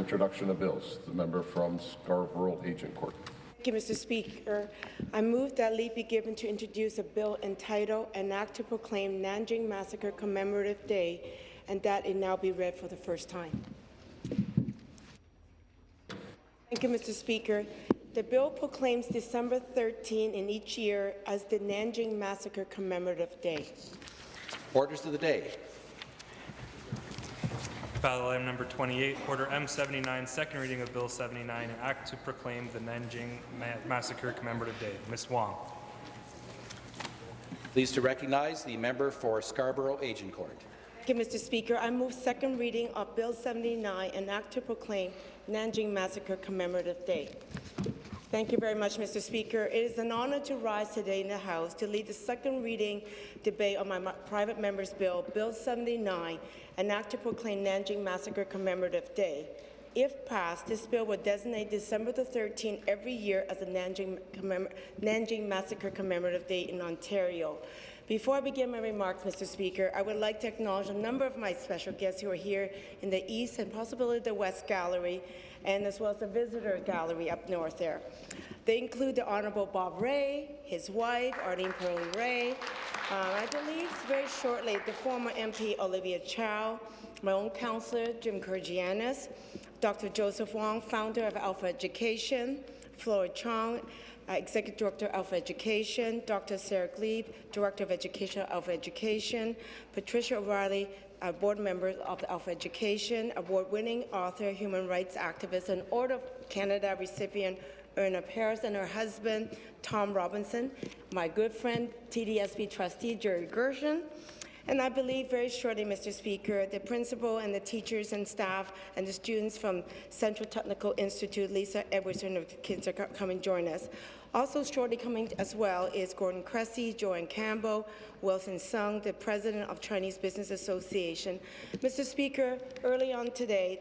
Introduction of bills. The member from Scarborough-Agincourt. Thank you, Mr. Speaker. I move that leave be given to introduce a bill entitled An Act to Proclaim Nanjing Massacre Commemorative Day, and that it now be read for the first time. Thank you, Mr. Speaker. The bill proclaims December 13 in each year as the Nanjing Massacre Commemorative Day. Orders of the day. Ballot item number 28, Order M79, second reading of Bill 79, an act to proclaim the Nanjing Massacre Commemorative Day. Ms. Wong. Pleased to recognize the member for Scarborough-Agincourt. Thank you, Mr. Speaker. I move second reading of Bill 79, an act to proclaim Nanjing Massacre Commemorative Day. Thank you very much, Mr. Speaker. It is an honor to rise today in the House to lead the second reading debate on my private member's bill, Bill 79, an act to proclaim Nanjing Massacre Commemorative Day. If passed, this bill would designate December the 13th every year as a Nanjing Massacre Commemorative Day in Ontario. Before I begin my remarks, Mr. Speaker, I would like to acknowledge a number of my special guests who are here in the East and possibly the West Gallery, and as well as the visitor gallery up north there. They include the Honourable Bob Ray, his wife, Arlene Pearlie Ray, I believe very shortly the former MP Olivia Chow, my own councillor Jim Kurgianis, Dr. Joseph Wong, founder of Alpha Education, Flora Chong, Executive Director of Alpha Education, Dr. Sarah Glebe, Director of Education of Alpha Education, Patricia O'Reilly, board member of the Alpha Education, award-winning author, human rights activist, and Order of Canada recipient Erna Paris, and her husband, Tom Robinson, my good friend, TDSB trustee Jerry Gershon, and I believe very shortly, Mr. Speaker, the principal and the teachers and staff and the students from Central Technical Institute, Lisa Edwards and her kids are coming to join us. Also shortly coming as well is Gordon Cressy, Joanne Campbell, Wilson Sung, the president of Chinese Business Association. Mr. Speaker, early on today,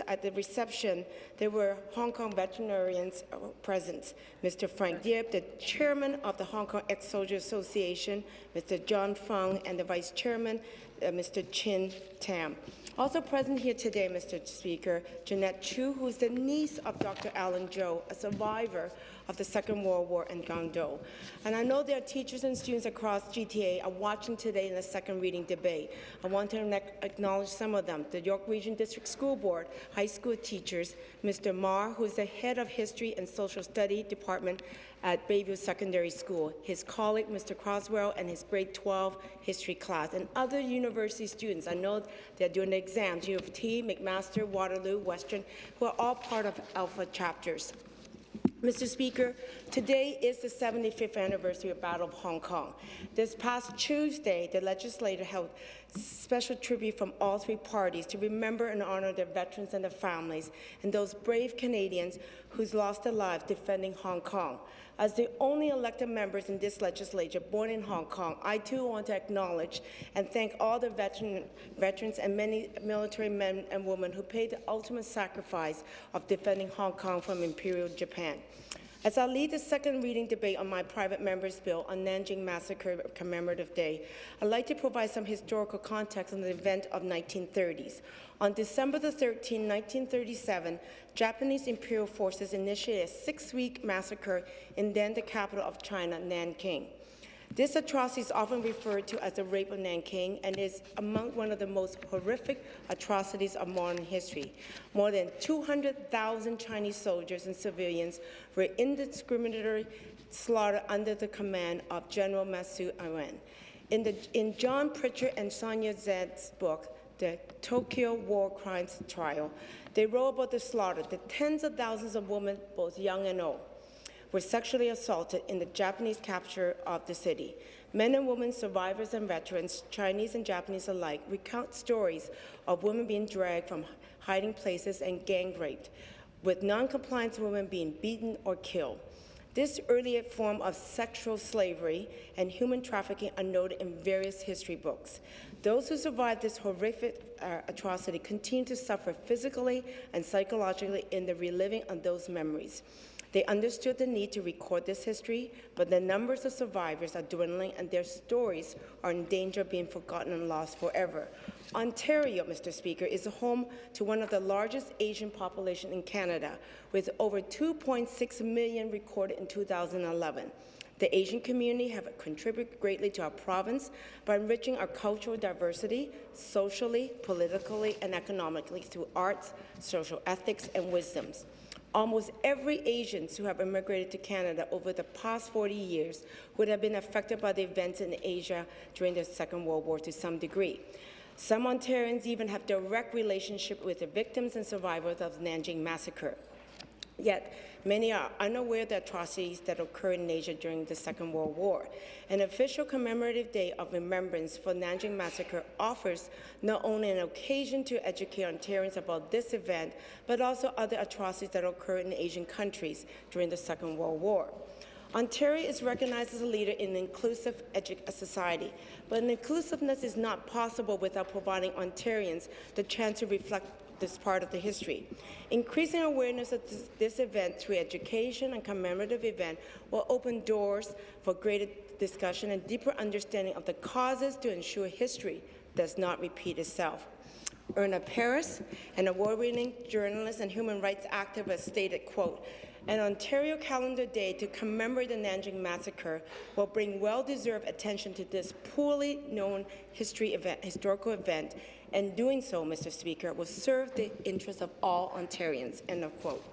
at the reception, there were Hong Kong veterinarians present. Mr. Frank Diep, the chairman of the Hong Kong Ex-Soldier Association, Mr. John Fung, and the vice chairman, Mr. Chin Tam. Also present here today, Mr. Speaker, Jeanette Chu, who is the niece of Dr. Alan Zhou, a survivor of the Second World War in Guangdong. And I know there are teachers and students across GTA are watching today in the second reading debate. I want to acknowledge some of them. The York Region District School Board, high school teachers, Mr. Ma, who is the head of History and Social Study Department at Bayview Secondary School, his colleague, Mr. Croswell, and his grade 12 history class, and other university students. I know they're doing the exams, U of T, McMaster, Waterloo, Western, who are all part of Alpha chapters. Mr. Speaker, today is the 75th anniversary of the Battle of Hong Kong. This past Tuesday, the Legislature held special tribute from all three parties to remember and honor their veterans and their families and those brave Canadians who's lost their lives defending Hong Kong. As the only elected members in this legislature born in Hong Kong, I too want to acknowledge and thank all the veterans and many military men and women who paid the ultimate sacrifice of defending Hong Kong from Imperial Japan. As I lead the second reading debate on my private member's bill on Nanjing Massacre Commemorative Day, I'd like to provide some historical context on the event of 1930s. On December the 13th, 1937, Japanese imperial forces initiated a 6-week massacre in then the capital of China, Nanking. This atrocity is often referred to as the Rape of Nanking and is among one of the most horrific atrocities of modern history. More than 200,000 Chinese soldiers and civilians were indiscriminately slaughtered under the command of General Masao Aran. In John Pritchard and Sonia Zed's book, The Tokyo War Crimes Trial, they wrote about the slaughter. The tens of thousands of women, both young and old, were sexually assaulted in the Japanese capture of the city. Men and women, survivors and veterans, Chinese and Japanese alike, recount stories of women being dragged from hiding places and gang raped, with non-compliant women being beaten or killed. This earlier form of sexual slavery and human trafficking are noted in various history books. Those who survived this horrific atrocity continue to suffer physically and psychologically in the reliving of those memories. They understood the need to record this history, but the numbers of survivors are dwindling and their stories are in danger of being forgotten and lost forever. Ontario, Mr. Speaker, is home to one of the largest Asian populations in Canada, with over 2.6 million recorded in 2011. The Asian community have contributed greatly to our province by enriching our cultural diversity socially, politically, and economically through arts, social ethics, and wisdoms. Almost every Asian who have immigrated to Canada over the past 40 years would have been affected by the events in Asia during the Second World War to some degree. Some Ontarians even have direct relationship with the victims and survivors of the Nanjing Massacre. Yet, many are unaware of the atrocities that occurred in Asia during the Second World War. An official commemorative day of remembrance for Nanjing Massacre offers not only an occasion to educate Ontarians about this event, but also other atrocities that occurred in Asian countries during the Second World War. Ontario is recognized as a leader in an inclusive society, but inclusiveness is not possible without providing Ontarians the chance to reflect this part of the history. Increasing awareness of this event through education and commemorative event will open doors for greater discussion and deeper understanding of the causes to ensure history does not repeat itself. Erna Paris, an award-winning journalist and human rights activist, stated, quote, "An Ontario calendar day to commemorate the Nanjing Massacre will bring well-deserved attention to this poorly known historical event, and doing so, Mr. Speaker, will serve the interests of all Ontarians," end of quote.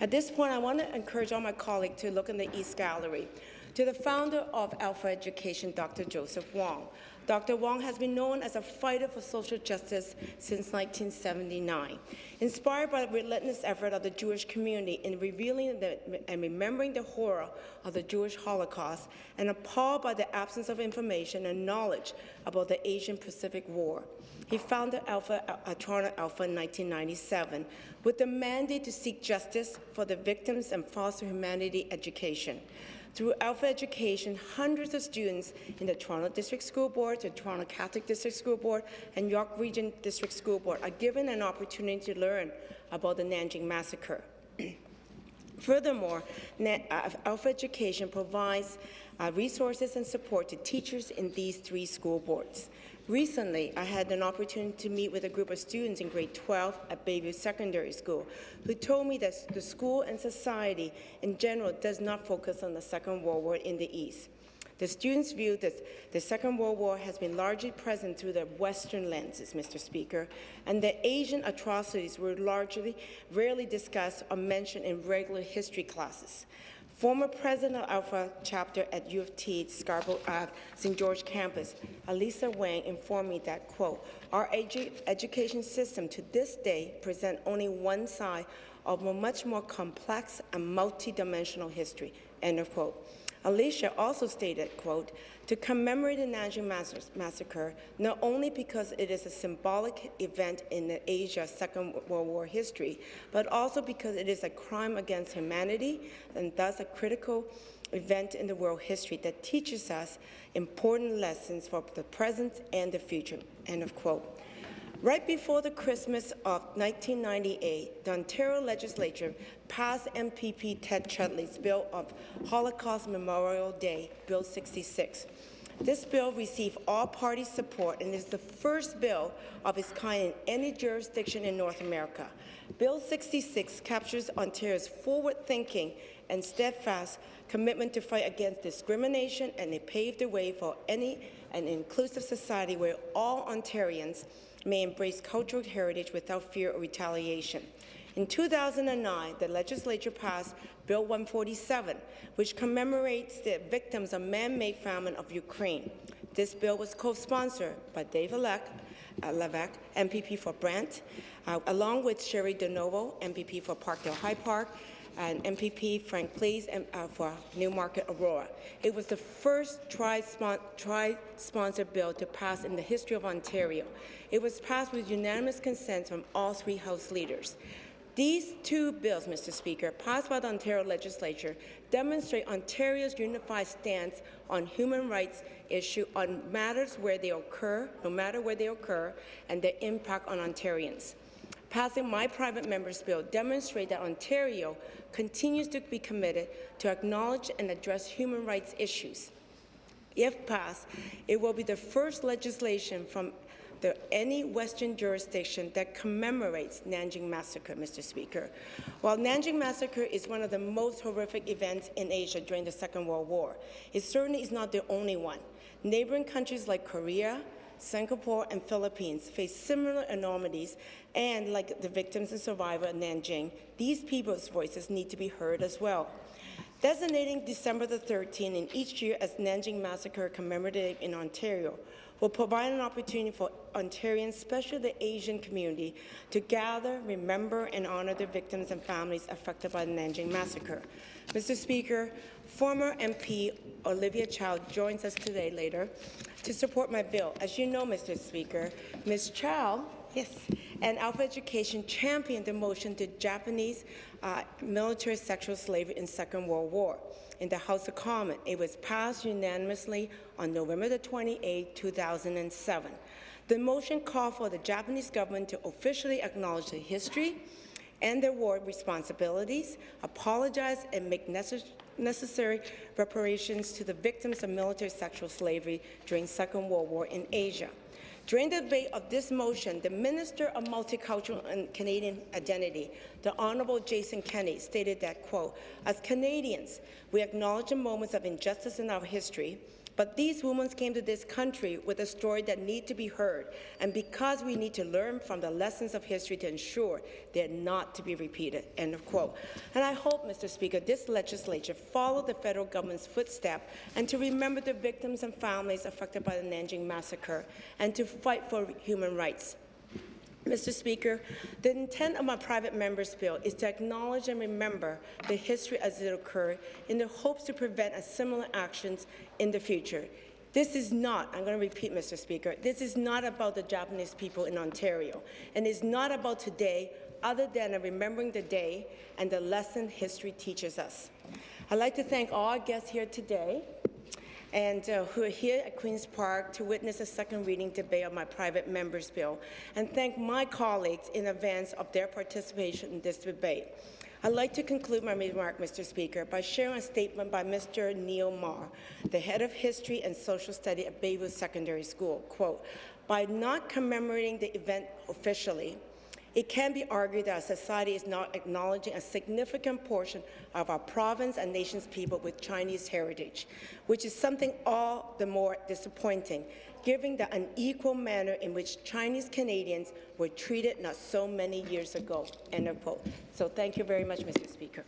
At this point, I want to encourage all my colleagues to look in the East Gallery. To the founder of Alpha Education, Dr. Joseph Wong. Dr. Wong has been known as a fighter for social justice since 1979. Inspired by the relentless effort of the Jewish community in revealing and remembering the horror of the Jewish Holocaust, and appalled by the absence of information and knowledge about the Asian Pacific War, he founded Toronto Alpha in 1997 with the mandate to seek justice for the victims and foster humanity education. Through Alpha Education, hundreds of students in the Toronto District School Board, the Toronto Catholic District School Board, and York Region District School Board are given an opportunity to learn about the Nanjing Massacre. Furthermore, Alpha Education provides resources and support to teachers in these 3 school boards. Recently, I had an opportunity to meet with a group of students in grade 12 at Bayview Secondary School who told me that the school and society in general does not focus on the Second World War in the East. The students view that the Second World War has been largely present through the Western lenses, Mr. Speaker, and the Asian atrocities were rarely discussed or mentioned in regular history classes. Former president of Alpha chapter at U of T Scarborough St. George campus, Elisa Wang, informed me that, quote, "Our education system to this day presents only one side of a much more complex and multidimensional history," end of quote. Alicia also stated, quote, "To commemorate the Nanjing Massacre, not only because it is a symbolic event in the Asia Second World War history, but also because it is a crime against humanity and thus a critical event in the world history that teaches us important lessons for the present and the future," end of quote. Right before the Christmas of 1998, the Ontario Legislature passed MPP Ted Chudley's Bill of Holocaust Memorial Day, Bill 66. This bill received all-party support and is the first bill of its kind in any jurisdiction in North America. Bill 66 captures Ontario's forward-thinking and steadfast commitment to fight against discrimination, and it paved the way for an inclusive society where all Ontarians may embrace cultural heritage without fear or retaliation. In 2009, the Legislature passed Bill 147, which commemorates the victims of man-made famine of Ukraine. This bill was co-sponsored by Dave Levesque, MPP for Brant, along with Sherry DeNovo, MPP for Parkdale High Park, and MPP Frank Pleas for Newmarket Aurora. It was the first tri-sponsored bill to pass in the history of Ontario. It was passed with unanimous consent from all 3 House leaders. These 2 bills, Mr. Speaker, passed by the Ontario Legislature, demonstrate Ontario's unified stance on human rights issues on matters where they occur, no matter where they occur, and their impact on Ontarians. Passing my private member's bill demonstrates that Ontario continues to be committed to acknowledge and address human rights issues. If passed, it will be the first legislation from any Western jurisdiction that commemorates Nanjing Massacre, Mr. Speaker. While Nanjing Massacre is one of the most horrific events in Asia during the Second World War, it certainly is not the only one. Neighboring countries like Korea, Singapore, and Philippines face similar enormities, and like the victims and survivors of Nanjing, these people's voices need to be heard as well. Designating December the 13th in each year as Nanjing Massacre Commemorative in Ontario will provide an opportunity for Ontarians, especially the Asian community, to gather, remember, and honor the victims and families affected by the Nanjing Massacre. Mr. Speaker, former MP Olivia Chow joins us today later to support my bill. As you know, Mr. Speaker, Ms. Chow, and Alpha Education championed the motion to Japanese military sexual slavery in Second World War. In the House of Commons, it was passed unanimously on November the 28th, 2007. The motion called for the Japanese government to officially acknowledge the history and their war responsibilities, apologize, and make necessary reparations to the victims of military sexual slavery during Second World War in Asia. During the debate of this motion, the Minister of Multicultural and Canadian Identity, the Honourable Jason Kenney, stated that, quote, "As Canadians, we acknowledge the moments of injustice in our history, but these women came to this country with a story that needs to be heard, and because we need to learn from the lessons of history to ensure they're not to be repeated," end of quote. And I hope, Mr. Speaker, this legislature follow the federal government's footsteps and to remember the victims and families affected by the Nanjing Massacre and to fight for human rights. Mr. Speaker, the intent of my private member's bill is to acknowledge and remember the history as it occurred in the hopes to prevent similar actions in the future. This is not, I'm going to repeat, Mr. Speaker, this is not about the Japanese people in Ontario, and it's not about today other than remembering the day and the lesson history teaches us. I'd like to thank all our guests here today and who are here at Queen's Park to witness a second reading debate of my private member's bill, and thank my colleagues in advance of their participation in this debate. I'd like to conclude my remark, Mr. Speaker, by sharing a statement by Mr. Neil Marr, the head of History and Social Study at Bayview Secondary School. Quote, "By not commemorating the event officially, it can be argued that our society is not acknowledging a significant portion of our province and nation's people with Chinese heritage, which is something all the more disappointing, given the unequal manner in which Chinese Canadians were treated not so many years ago." End of quote. So thank you very much, Mr. Speaker.